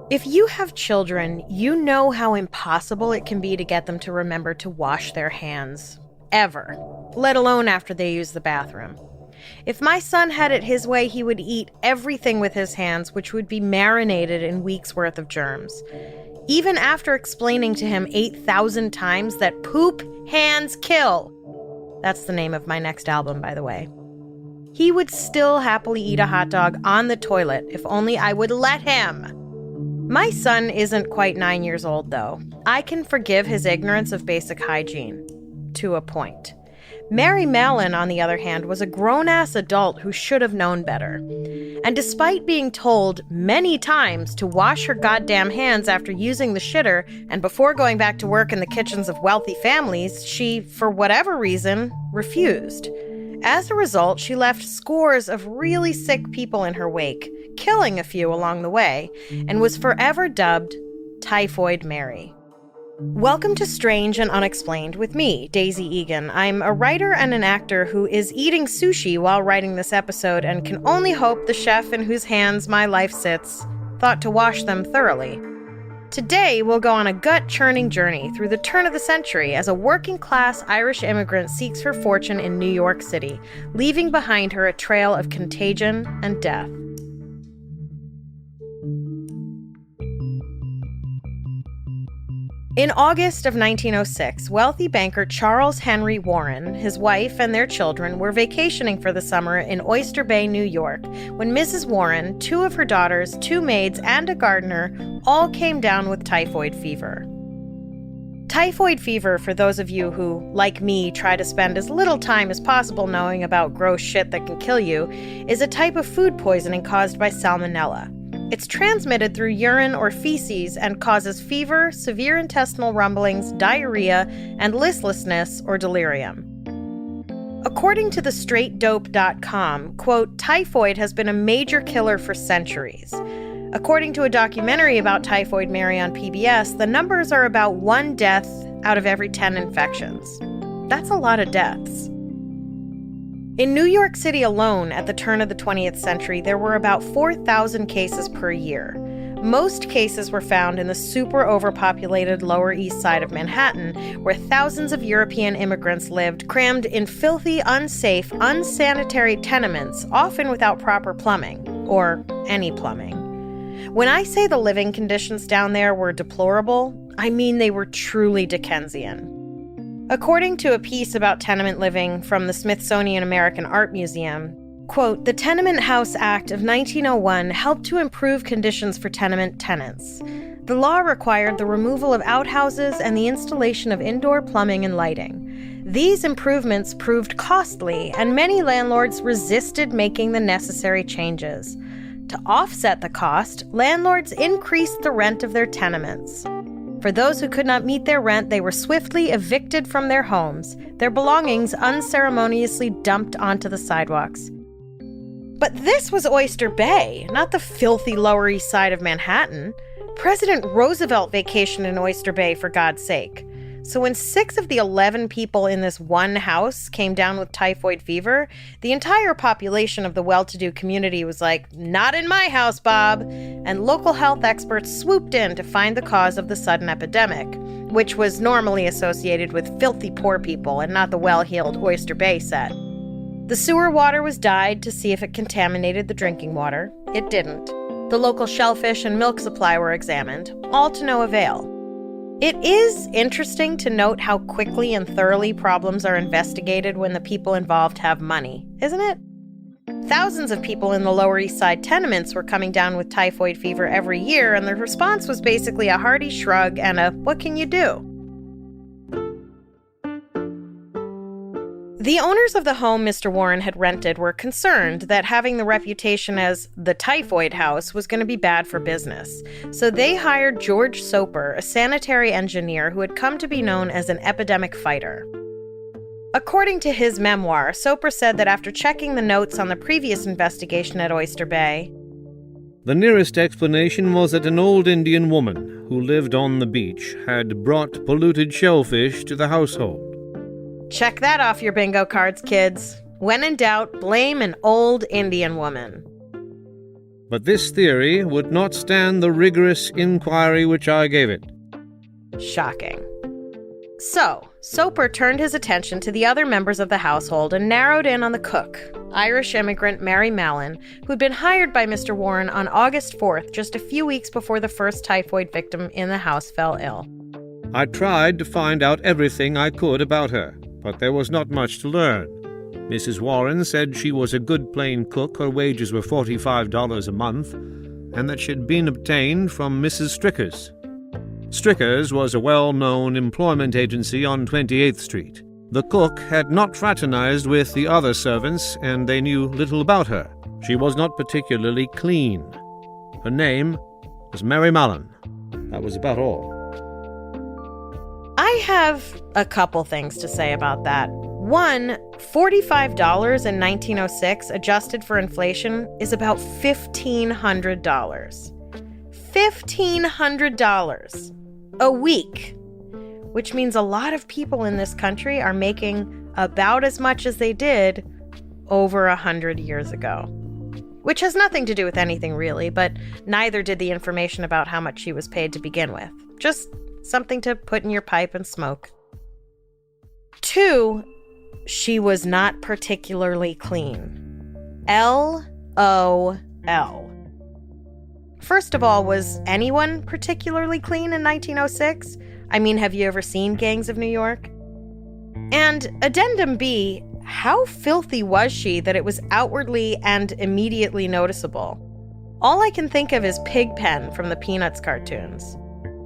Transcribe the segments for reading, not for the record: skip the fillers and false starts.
If you have children, you know how impossible it can be to get them to remember to wash their hands. Ever. Let alone after they use the bathroom. If my son had it his way, he would eat everything with his hands, which would be marinated in weeks' worth of germs. Even after explaining to him 8,000 times that poop hands kill. That's the name of my next album, by the way. He would still happily eat a hot dog on the toilet if only I would let him. My son isn't quite 9 years old, though. I can forgive his ignorance of basic hygiene. To a point. Mary Mallon, on the other hand, was a grown-ass adult who should have known better. And despite being told many times to wash her goddamn hands after using the shitter and before going back to work in the kitchens of wealthy families, she, for whatever reason, refused. As a result, she left scores of really sick people in her wake, killing a few along the way, and was forever dubbed Typhoid Mary. Welcome to Strange and Unexplained with me, Daisy Egan. I'm a writer and an actor who is eating sushi while writing this episode and can only hope the chef in whose hands my life sits thought to wash them thoroughly. Today, we'll go on a gut-churning journey through the turn of the century as a working-class Irish immigrant seeks her fortune in New York City, leaving behind her a trail of contagion and death. In August of 1906, wealthy banker Charles Henry Warren, his wife, and their children were vacationing for the summer in Oyster Bay, New York, when Mrs. Warren, 2 of her daughters, 2 maids, and a gardener all came down with typhoid fever. Typhoid fever, for those of you who, like me, try to spend as little time as possible knowing about gross shit that can kill you, is a type of food poisoning caused by salmonella. It's transmitted through urine or feces and causes fever, severe intestinal rumblings, diarrhea, and listlessness or delirium. According to thestraightdope.com, quote, typhoid has been a major killer for centuries. According to a documentary about Typhoid Mary on PBS, the numbers are about 1 death out of every 10 infections. That's a lot of deaths. In New York City alone, at the turn of the 20th century, there were about 4,000 cases per year. Most cases were found in the super overpopulated Lower East Side of Manhattan, where thousands of European immigrants lived, crammed in filthy, unsafe, unsanitary tenements, often without proper plumbing, or any plumbing. When I say the living conditions down there were deplorable, I mean they were truly Dickensian. According to a piece about tenement living from the Smithsonian American Art Museum, quote, the Tenement House Act of 1901 helped to improve conditions for tenement tenants. The law required the removal of outhouses and the installation of indoor plumbing and lighting. These improvements proved costly, and many landlords resisted making the necessary changes. To offset the cost, landlords increased the rent of their tenements. For those who could not meet their rent, they were swiftly evicted from their homes, their belongings unceremoniously dumped onto the sidewalks. But this was Oyster Bay, not the filthy Lower East Side of Manhattan. President Roosevelt vacationed in Oyster Bay, for God's sake. So when 6 of the 11 people in this one house came down with typhoid fever, the entire population of the well-to-do community was like, not in my house, Bob. And local health experts swooped in to find the cause of the sudden epidemic, which was normally associated with filthy poor people and not the well-heeled Oyster Bay set. The sewer water was dyed to see if it contaminated the drinking water. It didn't. The local shellfish and milk supply were examined, all to no avail. It is interesting to note how quickly and thoroughly problems are investigated when the people involved have money, isn't it? Thousands of people in the Lower East Side tenements were coming down with typhoid fever every year, and the response was basically a hearty shrug and a, what can you do? The owners of the home Mr. Warren had rented were concerned that having the reputation as the typhoid house was going to be bad for business. So they hired George Soper, a sanitary engineer who had come to be known as an epidemic fighter. According to his memoir, Soper said that after checking the notes on the previous investigation at Oyster Bay, the nearest explanation was that an old Indian woman who lived on the beach had brought polluted shellfish to the household. check that off your bingo cards, kids. When in doubt, blame an old Indian woman. But this theory would not stand the rigorous inquiry which I gave it. Shocking. So, Soper turned his attention to the other members of the household and narrowed in on the cook, Irish immigrant Mary Mallon, who'd been hired by Mr. Warren on August 4th, just a few weeks before the first typhoid victim in the house fell ill. I tried to find out everything I could about her, but there was not much to learn. Mrs. Warren said she was a good plain cook, her wages were $45 a month, and that she'd been obtained from Mrs. Stricker's. Stricker's was a well-known employment agency on 28th Street. The cook had not fraternized with the other servants, and they knew little about her. She was not particularly clean. Her name was Mary Mallon. That was about all. I have a couple things to say about that. One, $45 in 1906, adjusted for inflation, is about $1,500. $1,500 a week, which means a lot of people in this country are making about as much as they did over 100 years ago. Which has nothing to do with anything really, but neither did the information about how much she was paid to begin with. Just something to put in your pipe and smoke. Two, she was not particularly clean. L-O-L. First of all, was anyone particularly clean in 1906? I mean, have you ever seen Gangs of New York? And addendum B, how filthy was she that it was outwardly and immediately noticeable? All I can think of is Pigpen from the Peanuts cartoons.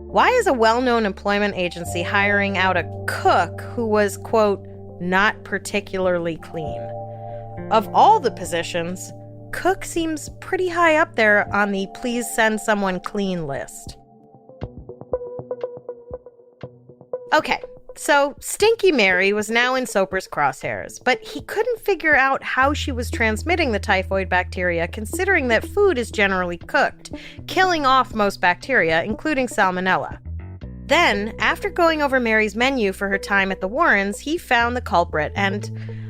Why is a well-known employment agency hiring out a cook who was, quote, not particularly clean? Of all the positions, cook seems pretty high up there on the please send someone clean list. Okay, so Stinky Mary was now in Soper's crosshairs, but he couldn't figure out how she was transmitting the typhoid bacteria, considering that food is generally cooked, killing off most bacteria, including salmonella. Then, after going over Mary's menu for her time at the Warrens, he found the culprit, and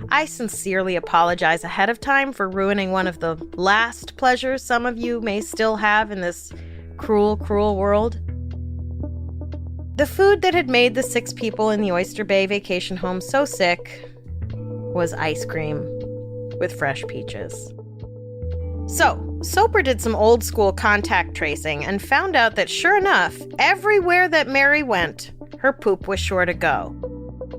I sincerely apologize ahead of time for ruining one of the last pleasures some of you may still have in this cruel, cruel world. The food that had made the 6 people in the Oyster Bay vacation home so sick was ice cream with fresh peaches. So, Soper did some old-school contact tracing and found out that sure enough, everywhere that Mary went, her poop was sure to go.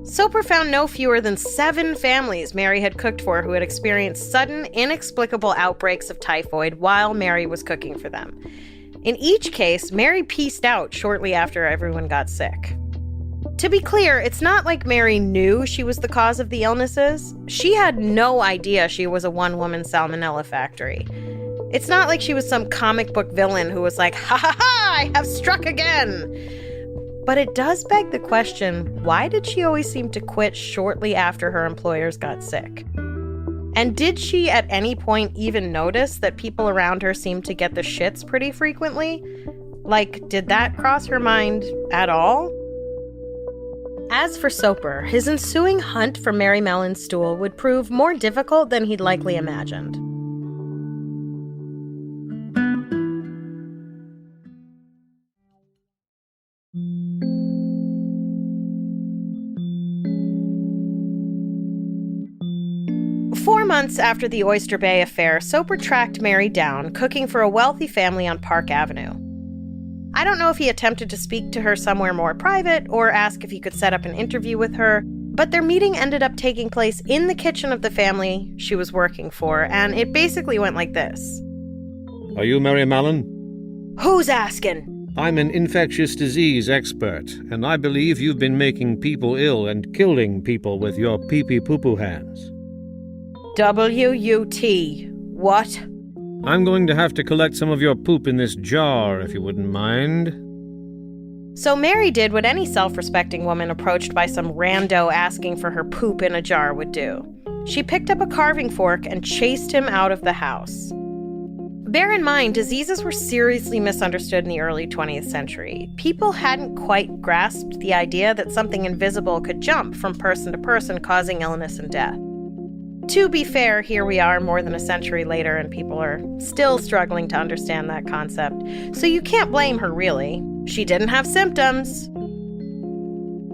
Soper found no fewer than 7 families Mary had cooked for who had experienced sudden, inexplicable outbreaks of typhoid while Mary was cooking for them. In each case, Mary pieced out shortly after everyone got sick. To be clear, it's not like Mary knew she was the cause of the illnesses. She had no idea she was a one-woman salmonella factory. It's not like she was some comic book villain who was like, ha ha ha, I have struck again. But it does beg the question, why did she always seem to quit shortly after her employers got sick? And did she at any point even notice that people around her seemed to get the shits pretty frequently? Like, did that cross her mind at all? As for Soper, his ensuing hunt for Mary Mallon's stool would prove more difficult than he'd likely imagined. Four months after the Oyster Bay affair, Soper tracked Mary down, cooking for a wealthy family on Park Avenue. I don't know if he attempted to speak to her somewhere more private or ask if he could set up an interview with her, but their meeting ended up taking place in the kitchen of the family she was working for, and it basically went like this. Are you Mary Mallon? Who's asking? I'm an infectious disease expert, and I believe you've been making people ill and killing people with your pee-pee-poo-poo hands. W-U-T. What? I'm going to have to collect some of your poop in this jar, if you wouldn't mind. So Mary did what any self-respecting woman approached by some rando asking for her poop in a jar would do. She picked up a carving fork and chased him out of the house. Bear in mind, diseases were seriously misunderstood in the early 20th century. People hadn't quite grasped the idea that something invisible could jump from person to person, causing illness and death. To be fair, here we are more than a century later and people are still struggling to understand that concept. So you can't blame her, really. She didn't have symptoms.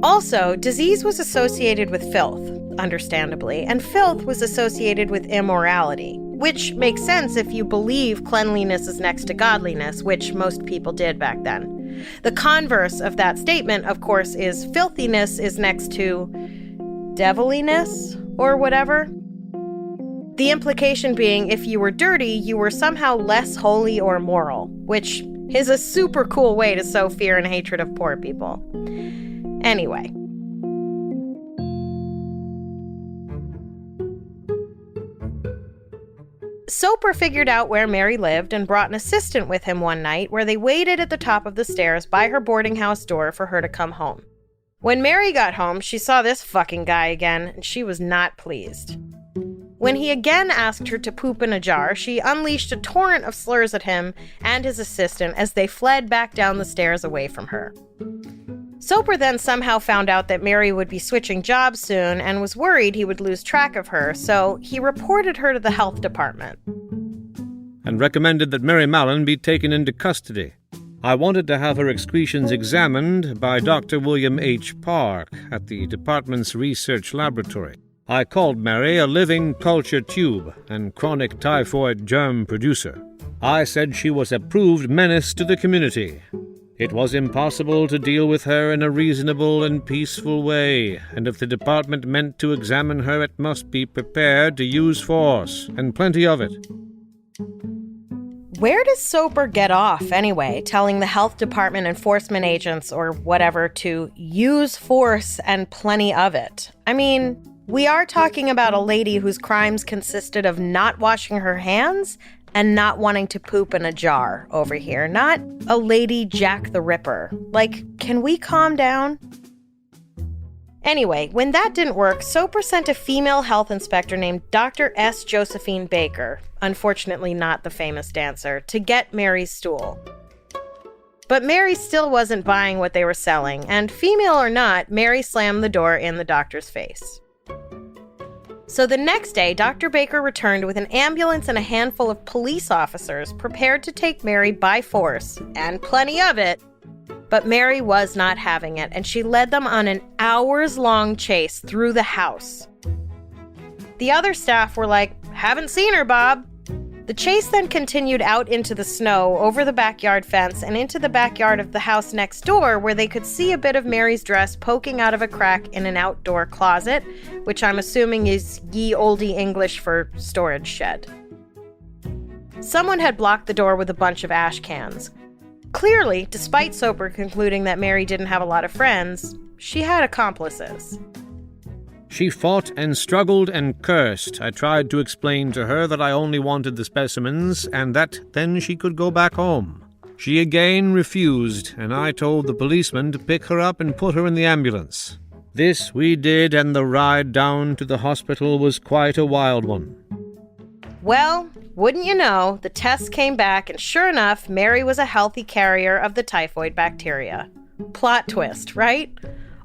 Also, disease was associated with filth, understandably, and filth was associated with immorality, which makes sense if you believe cleanliness is next to godliness, which most people did back then. The converse of that statement, of course, is filthiness is next to deviliness or whatever. The implication being if you were dirty, you were somehow less holy or moral, which is a super cool way to sow fear and hatred of poor people. Anyway. Soper figured out where Mary lived and brought an assistant with him one night where they waited at the top of the stairs by her boarding house door for her to come home. When Mary got home, she saw this fucking guy again, and she was not pleased. When he again asked her to poop in a jar, she unleashed a torrent of slurs at him and his assistant as they fled back down the stairs away from her. Soper then somehow found out that Mary would be switching jobs soon and was worried he would lose track of her, so he reported her to the health department. And recommended that Mary Mallon be taken into custody. I wanted to have her excretions examined by Dr. William H. Park at the department's research laboratory. I called Mary a living culture tube and chronic typhoid germ producer. I said she was a proved menace to the community. It was impossible to deal with her in a reasonable and peaceful way, and if the department meant to examine her, it must be prepared to use force, and plenty of it. Where does Soper get off, anyway, telling the health department enforcement agents or whatever to use force and plenty of it? I mean, we are talking about a lady whose crimes consisted of not washing her hands and not wanting to poop in a jar over here. Not a lady Jack the Ripper. Like, can we calm down? Anyway, when that didn't work, Soper sent a female health inspector named Dr. S. Josephine Baker, unfortunately not the famous dancer, to get Mary's stool. But Mary still wasn't buying what they were selling, and female or not, Mary slammed the door in the doctor's face. So the next day, Dr. Baker returned with an ambulance and a handful of police officers prepared to take Mary by force, and plenty of it. But Mary was not having it, and she led them on an hours-long chase through the house. The other staff were like, "Haven't seen her, Bob." The chase then continued out into the snow, over the backyard fence, and into the backyard of the house next door, where they could see a bit of Mary's dress poking out of a crack in an outdoor closet, which I'm assuming is ye olde English for storage shed. Someone had blocked the door with a bunch of ash cans. Clearly, despite Soper concluding that Mary didn't have a lot of friends, she had accomplices. She fought and struggled and cursed. I tried to explain to her that I only wanted the specimens, and that then she could go back home. She again refused, and I told the policeman to pick her up and put her in the ambulance. This we did, and the ride down to the hospital was quite a wild one. Well, wouldn't you know, the tests came back, and sure enough, Mary was a healthy carrier of the typhoid bacteria. Plot twist, right?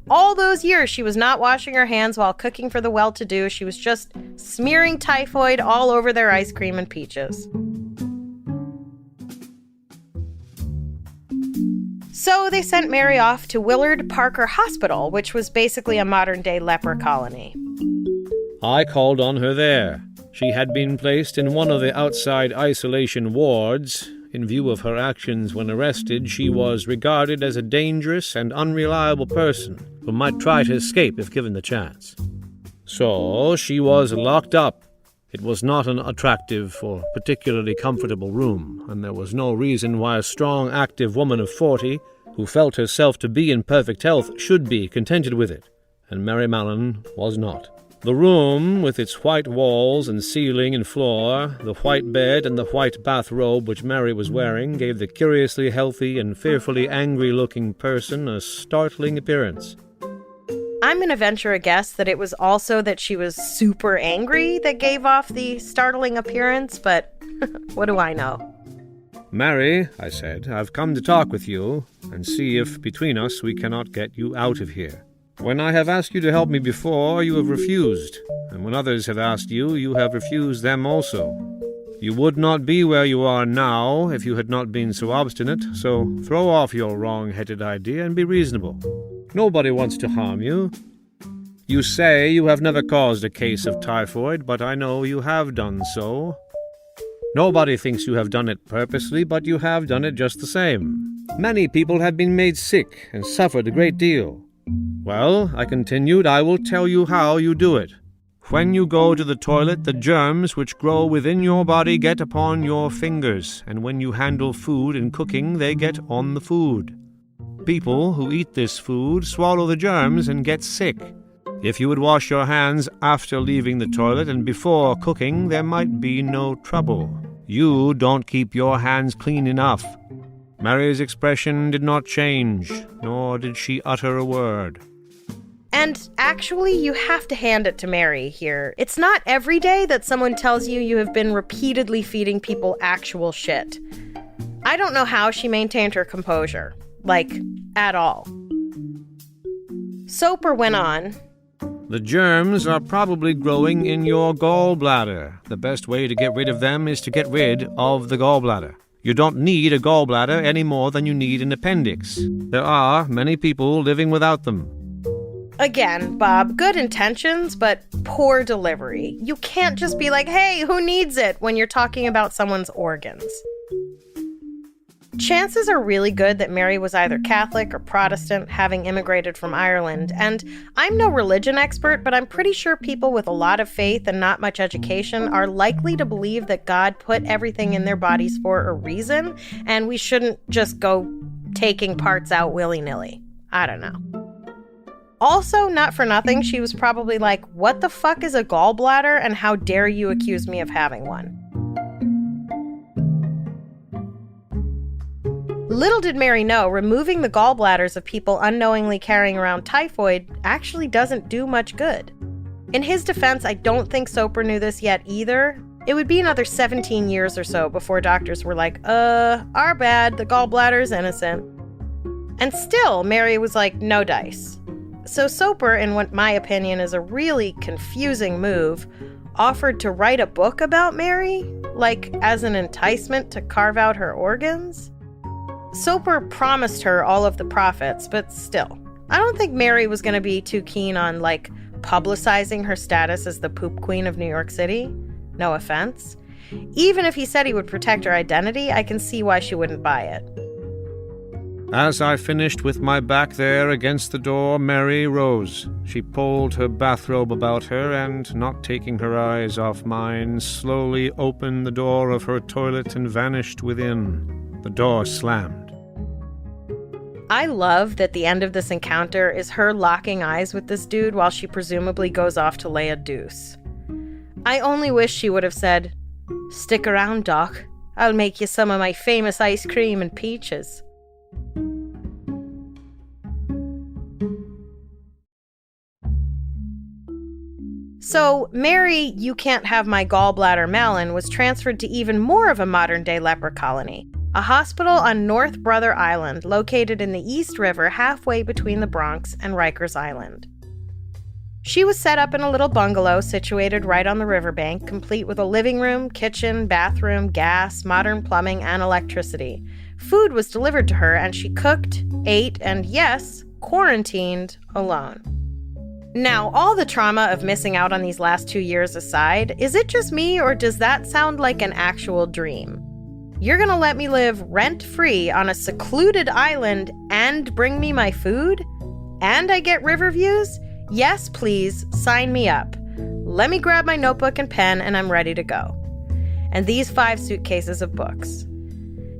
All those years she was not washing her hands while cooking for the well-to-do. She was just smearing typhoid all over their ice cream and peaches. So they sent Mary off to Willard Parker Hospital, which was basically a modern-day leper colony. I called on her there. She had been placed in one of the outside isolation wards. In view of her actions when arrested, she was regarded as a dangerous and unreliable person who might try to escape if given the chance. So she was locked up. It was not an attractive or particularly comfortable room, and there was no reason why a strong, active woman of 40, who felt herself to be in perfect health, should be contented with it, and Mary Mallon was not. The room, with its white walls and ceiling and floor, the white bed and the white bathrobe which Mary was wearing, gave the curiously healthy and fearfully angry-looking person a startling appearance. I'm going to venture a guess that it was also that she was super angry that gave off the startling appearance, but what do I know? "Mary," I said, "I've come to talk with you and see if between us we cannot get you out of here." When I have asked you to help me before, you have refused, and when others have asked you, you have refused them also. You would not be where you are now if you had not been so obstinate, so throw off your wrong-headed idea and be reasonable. Nobody wants to harm you. You say you have never caused a case of typhoid, but I know you have done so. Nobody thinks you have done it purposely, but you have done it just the same. Many people have been made sick and suffered a great deal. Well, I continued, I will tell you how you do it. When you go to the toilet, the germs which grow within your body get upon your fingers, and when you handle food in cooking, they get on the food. People who eat this food swallow the germs and get sick. If you would wash your hands after leaving the toilet and before cooking, there might be no trouble. You don't keep your hands clean enough. Mary's expression did not change, nor did she utter a word. And actually, you have to hand it to Mary here. It's not every day that someone tells you you have been repeatedly feeding people actual shit. I don't know how she maintained her composure. Like, at all. Soper went on. The germs are probably growing in your gallbladder. The best way to get rid of them is to get rid of the gallbladder. You don't need a gallbladder any more than you need an appendix. There are many people living without them. Again, Bob, good intentions, but poor delivery. You can't just be like, hey, who needs it, when you're talking about someone's organs. Chances are really good that Mary was either Catholic or Protestant, having immigrated from Ireland. And I'm no religion expert, but I'm pretty sure people with a lot of faith and not much education are likely to believe that God put everything in their bodies for a reason, and we shouldn't just go taking parts out willy-nilly. I don't know. Also, not for nothing, she was probably like, what the fuck is a gallbladder, and how dare you accuse me of having one? Little did Mary know, removing the gallbladders of people unknowingly carrying around typhoid actually doesn't do much good. In his defense, I don't think Soper knew this yet either. It would be another 17 years or so before doctors were like, our bad, the gallbladder's innocent. And still, Mary was like, no dice. So Soper, in what my opinion is a really confusing move, offered to write a book about Mary, like as an enticement to carve out her organs. Soper promised her all of the profits, but still, I don't think Mary was going to be too keen on, like, publicizing her status as the poop queen of New York City. No offense. Even if he said he would protect her identity, I can see why she wouldn't buy it. As I finished with my back there against the door, Mary rose. She pulled her bathrobe about her and, not taking her eyes off mine, slowly opened the door of her toilet and vanished within. The door slammed. I love that the end of this encounter is her locking eyes with this dude while she presumably goes off to lay a deuce. I only wish she would have said, "Stick around, Doc. I'll make you some of my famous ice cream and peaches." So, Mary, you can't have my gallbladder Mallon was transferred to even more of a modern-day leper colony. A hospital on North Brother Island, located in the East River halfway between the Bronx and Rikers Island. She was set up in a little bungalow situated right on the riverbank, complete with a living room, kitchen, bathroom, gas, modern plumbing, and electricity. Food was delivered to her, and she cooked, ate, and yes, quarantined alone. Now, all the trauma of missing out on these last 2 years aside, is it just me, or does that sound like an actual dream? You're gonna let me live rent-free on a secluded island and bring me my food? And I get river views? Yes, please, sign me up. Let me grab my notebook and pen and I'm ready to go. And these 5 suitcases of books.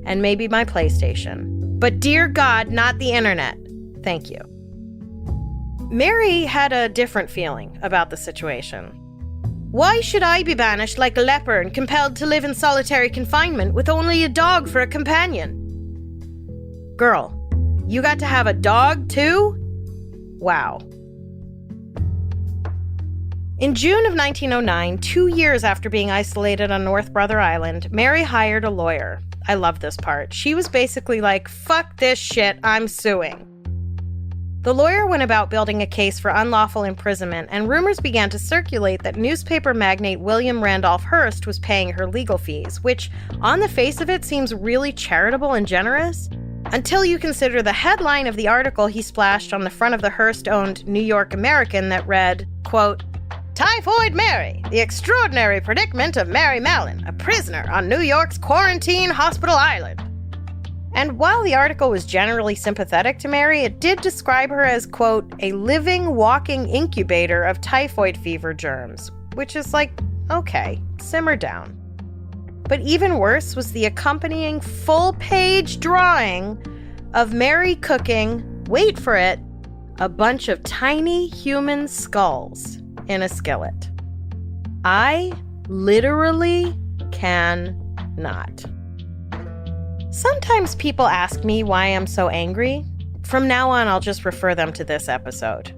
And maybe my PlayStation. But dear God, not the internet. Thank you. Mary had a different feeling about the situation. Why should I be banished like a leper and compelled to live in solitary confinement with only a dog for a companion? Girl, you got to have a dog too? Wow. In June of 1909, 2 years after being isolated on North Brother Island, Mary hired a lawyer. I love this part. She was basically like, fuck this shit, I'm suing. The lawyer went about building a case for unlawful imprisonment, and rumors began to circulate that newspaper magnate William Randolph Hearst was paying her legal fees, which, on the face of it, seems really charitable and generous, until you consider the headline of the article he splashed on the front of the Hearst-owned New York American that read, quote, "Typhoid Mary, the extraordinary predicament of Mary Mallon, a prisoner on New York's quarantine hospital island." And while the article was generally sympathetic to Mary, it did describe her as, quote, "a living, walking incubator of typhoid fever germs," which is like, okay, simmer down. But even worse was the accompanying full-page drawing of Mary cooking, wait for it, a bunch of tiny human skulls in a skillet. I literally cannot. Sometimes people ask me why I'm so angry. From now on, I'll just refer them to this episode.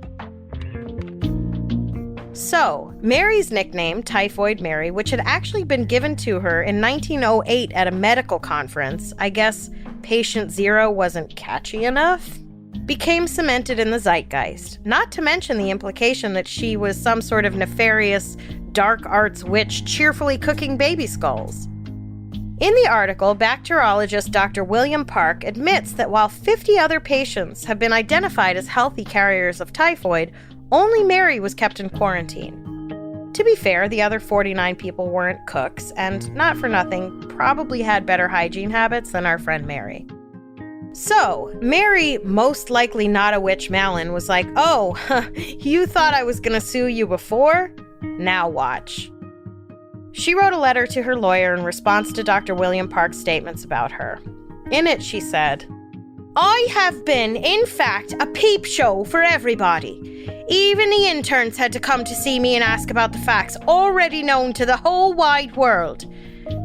So, Mary's nickname, Typhoid Mary, which had actually been given to her in 1908 at a medical conference, I guess Patient Zero wasn't catchy enough, became cemented in the zeitgeist, not to mention the implication that she was some sort of nefarious dark arts witch cheerfully cooking baby skulls. In the article, bacteriologist Dr. William Park admits that while 50 other patients have been identified as healthy carriers of typhoid, only Mary was kept in quarantine. To be fair, the other 49 people weren't cooks, and not for nothing, probably had better hygiene habits than our friend Mary. So, Mary, most likely not a witch Mallon, was like, "Oh, you thought I was gonna sue you before? Now watch." She wrote a letter to her lawyer in response to Dr. William Park's statements about her. In it, she said, "I have been, in fact, a peep show for everybody. Even the interns had to come to see me and ask about the facts already known to the whole wide world.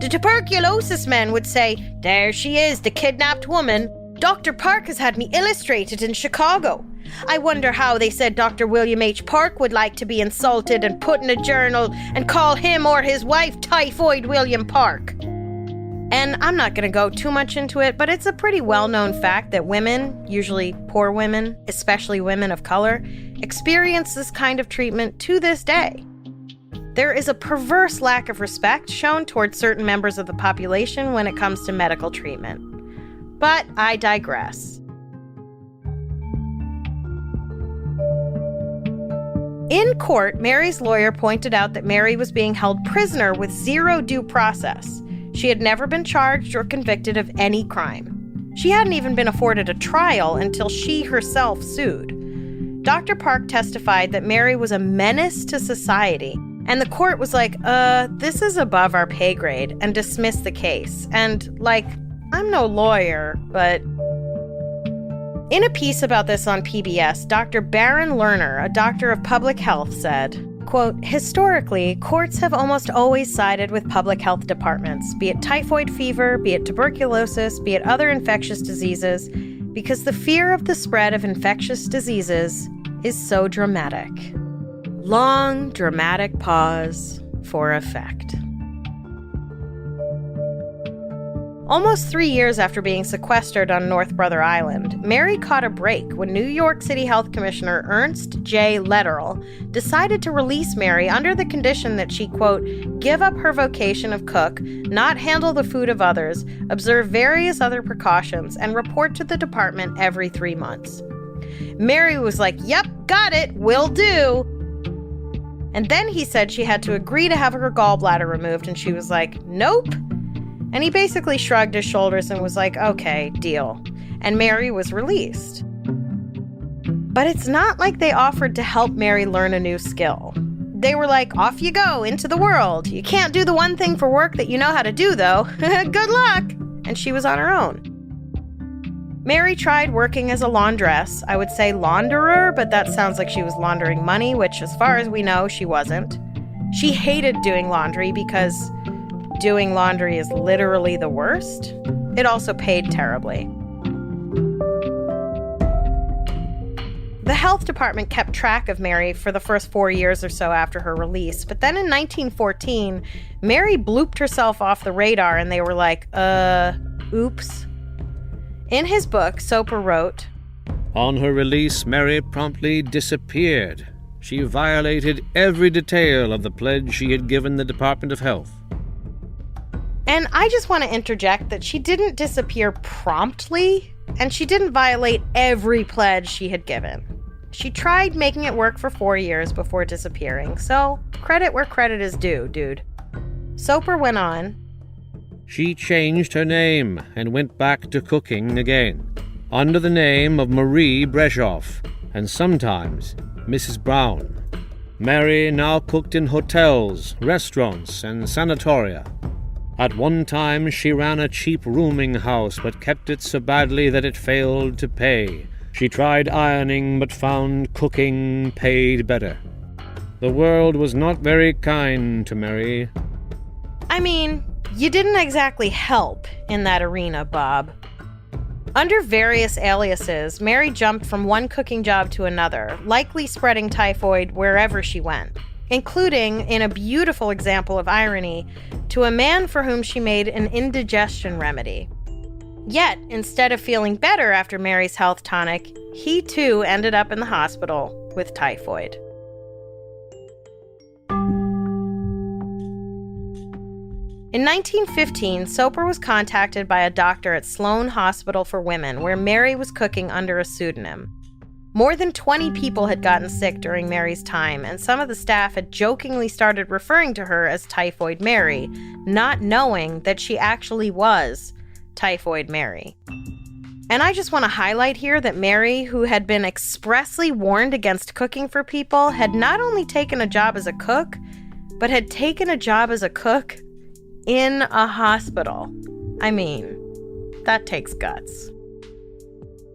The tuberculosis men would say, 'There she is, the kidnapped woman.' Dr. Park has had me illustrated in Chicago. I wonder how they said Dr. William H. Park would like to be insulted and put in a journal and call him or his wife Typhoid William Park." And I'm not going to go too much into it, but it's a pretty well-known fact that women, usually poor women, especially women of color, experience this kind of treatment to this day. There is a perverse lack of respect shown towards certain members of the population when it comes to medical treatment. But I digress. In court, Mary's lawyer pointed out that Mary was being held prisoner with zero due process. She had never been charged or convicted of any crime. She hadn't even been afforded a trial until she herself sued. Dr. Park testified that Mary was a menace to society, and the court was like, this is above our pay grade, and dismissed the case. And, I'm no lawyer, but... In a piece about this on PBS, Dr. Baron Lerner, a doctor of public health, said, quote, "Historically, courts have almost always sided with public health departments, be it typhoid fever, be it tuberculosis, be it other infectious diseases, because the fear of the spread of infectious diseases is so dramatic." Long, dramatic pause for effect. Almost 3 years after being sequestered on North Brother Island, Mary caught a break when New York City Health Commissioner Ernst J. Lederle decided to release Mary under the condition that she, quote, "give up her vocation of cook, not handle the food of others, observe various other precautions, and report to the department every 3 months." Mary was like, "Yep, got it, will do." And then he said she had to agree to have her gallbladder removed, and she was like, "Nope." And he basically shrugged his shoulders and was like, "Okay, deal." And Mary was released. But it's not like they offered to help Mary learn a new skill. They were like, "Off you go into the world. You can't do the one thing for work that you know how to do, though. Good luck." And she was on her own. Mary tried working as a laundress. I would say launderer, but that sounds like she was laundering money, which as far as we know, she wasn't. She hated doing laundry because doing laundry is literally the worst. It also paid terribly. The health department kept track of Mary for the first 4 years or so after her release, but then in 1914, Mary blooped herself off the radar and they were like, oops. In his book, Soper wrote, On her release, Mary promptly disappeared. She violated every detail of the pledge she had given the Department of Health. And I just want to interject that she didn't disappear promptly, and she didn't violate every pledge she had given. She tried making it work for 4 years before disappearing, so credit where credit is due, dude. Soper went on. She changed her name and went back to cooking again, under the name of Marie Breshoff, and sometimes Mrs. Brown. Mary now cooked in hotels, restaurants, and sanatoria. At one time she ran a cheap rooming house, but kept it so badly that it failed to pay. She tried ironing, but found cooking paid better. The world was not very kind to Mary. I mean, you didn't exactly help in that arena, Bob. Under various aliases, Mary jumped from one cooking job to another, likely spreading typhoid wherever she went, including, in a beautiful example of irony, to a man for whom she made an indigestion remedy. Yet, instead of feeling better after Mary's health tonic, he too ended up in the hospital with typhoid. In 1915, Soper was contacted by a doctor at Sloan Hospital for Women, where Mary was cooking under a pseudonym. More than 20 people had gotten sick during Mary's time, and some of the staff had jokingly started referring to her as Typhoid Mary, not knowing that she actually was Typhoid Mary. And I just want to highlight here that Mary, who had been expressly warned against cooking for people, had not only taken a job as a cook, but had taken a job as a cook in a hospital. I mean, that takes guts.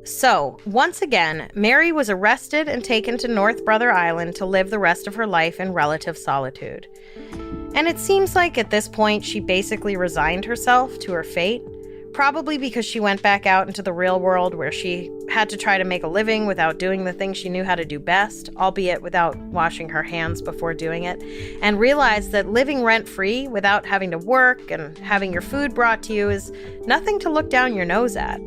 So, once again, Mary was arrested and taken to North Brother Island to live the rest of her life in relative solitude. And it seems like at this point she basically resigned herself to her fate, probably because she went back out into the real world where she had to try to make a living without doing the things she knew how to do best, albeit without washing her hands before doing it, and realized that living rent-free without having to work and having your food brought to you is nothing to look down your nose at.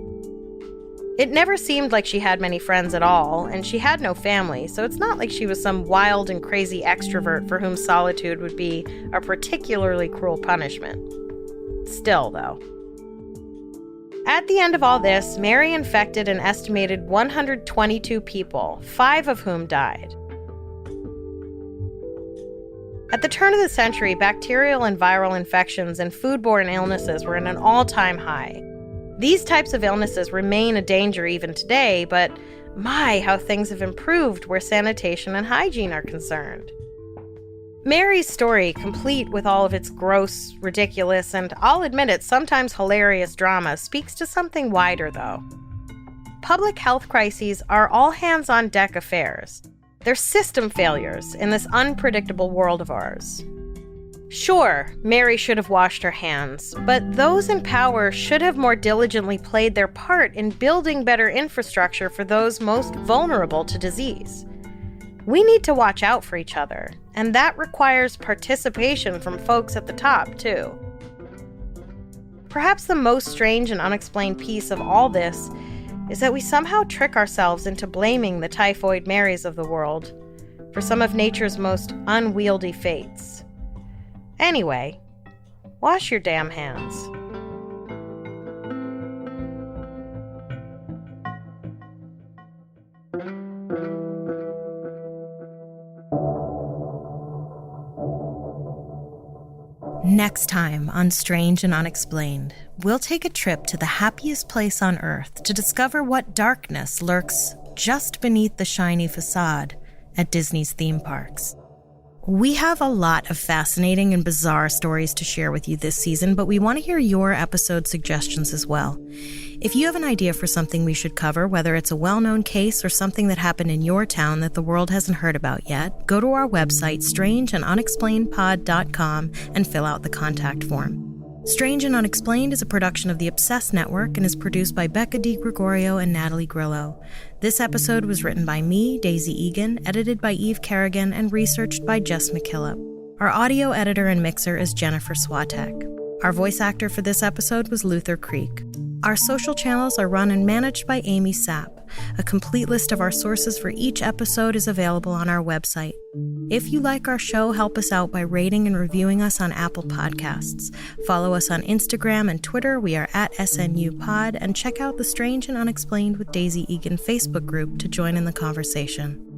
It never seemed like she had many friends at all, and she had no family, so it's not like she was some wild and crazy extrovert for whom solitude would be a particularly cruel punishment. Still, though. At the end of all this, Mary infected an estimated 122 people, 5 of whom died. At the turn of the century, bacterial and viral infections and foodborne illnesses were at an all-time high. These types of illnesses remain a danger even today, but my, how things have improved where sanitation and hygiene are concerned. Mary's story, complete with all of its gross, ridiculous, and I'll admit it, sometimes hilarious drama, speaks to something wider, though. Public health crises are all-hands-on-deck affairs. They're system failures in this unpredictable world of ours. Sure, Mary should have washed her hands, but those in power should have more diligently played their part in building better infrastructure for those most vulnerable to disease. We need to watch out for each other, and that requires participation from folks at the top, too. Perhaps the most strange and unexplained piece of all this is that we somehow trick ourselves into blaming the Typhoid Marys of the world for some of nature's most unwieldy fates. Anyway, wash your damn hands. Next time on Strange and Unexplained, we'll take a trip to the happiest place on Earth to discover what darkness lurks just beneath the shiny facade at Disney's theme parks. We have a lot of fascinating and bizarre stories to share with you this season, but we want to hear your episode suggestions as well. If you have an idea for something we should cover, whether it's a well-known case or something that happened in your town that the world hasn't heard about yet, go to our website, strangeandunexplainedpod.com, and fill out the contact form. Strange and Unexplained is a production of the Obsessed Network and is produced by Becca DiGregorio and Natalie Grillo. This episode was written by me, Daisy Egan, edited by Eve Kerrigan, and researched by Jess McKillop. Our audio editor and mixer is Jennifer Swatek. Our voice actor for this episode was Luther Creek. Our social channels are run and managed by Amy Sapp. A complete list of our sources for each episode is available on our website. If you like our show, help us out by rating and reviewing us on Apple Podcasts. Follow us on Instagram and Twitter. We are at SNUpod, and check out the Strange and Unexplained with Daisy Egan Facebook group to join in the conversation.